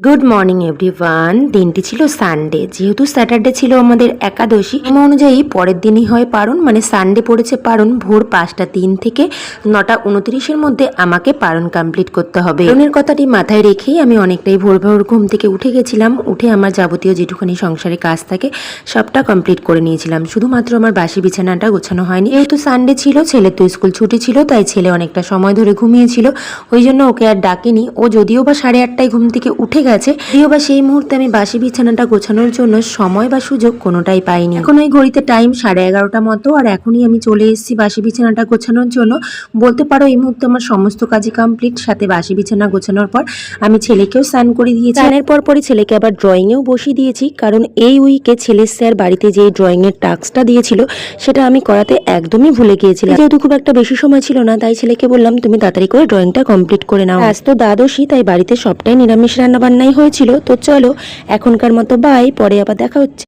Good morning everyone. দিনটি ছিল Sunday, যেহেতু স্যাটারডে ছিল আমাদের একাদশী অনুযায়ী পরের দিনই হয় পারণ, মানে সানডে পড়েছে পারণ। ভোর 5টা 3 থেকে 9টা 29-এর মধ্যে আমাকে পারণ কমপ্লিট করতে হবে। পারণের কথাটি মাথায় রেখেই আমি অনেকটাই ভোর ভোর ঘুম থেকে উঠে গেছিলাম। উঠে আমার যাবতীয় যেটুখানি সংসারে কাজ থাকে সবটা কমপ্লিট করে নিয়েছিলাম। শুধুমাত্র আমার বাসি বিছানাটা গোছানো হয়নি, যেহেতু সানডে ছিল, ছেলের তো স্কুল ছুটি ছিল, তাই ছেলে অনেকটা সময় ধরে ঘুমিয়েছিল। ওই জন্য ওকে আর ডাকিনি। ও যদিও বা 8:30টায় ঘুম থেকে উঠে গেছে, যদিও বা সেই মুহূর্তে আমি বাসি বিছানাটা গোছানোর জন্য সময় বা সুযোগ কোনোটাই পাইনি। এখন ওই ঘড়িতে টাইম 11:30 মতো, আর এখনই আমি চলে এসেছি বাসি বিছানাটা গোছানোর জন্য। বলতে পারো এই মুহূর্তে আমার সমস্ত কাজই কমপ্লিট। সাথে বাসি বিছানা গোছানোর পর আমি ছেলেকেও স্নান করে দিয়েছি। স্নানের পরপরই ছেলেকে আবার ড্রয়িংয়েও বসিয়ে দিয়েছি, কারণ এই উইকে ছেলের স্যার বাড়িতে যে ড্রয়িংয়ের টাস্কটা দিয়েছিল সেটা আমি করাতে একদমই ভুলে গিয়েছিলাম। যেহেতু খুব একটা বেশি সময় ছিল না, তাই ছেলেকে বললাম তুমি তাড়াতাড়ি করে ড্রয়িংটা কমপ্লিট করে নাও। আজ তো দ্বাদশী, তাই বাড়িতে সবটাই নিরামিষ রান্নাবান্নাই হয়েছিল। তো চলো এখনকার মতো বাই, পরে আবার দেখা হচ্ছে।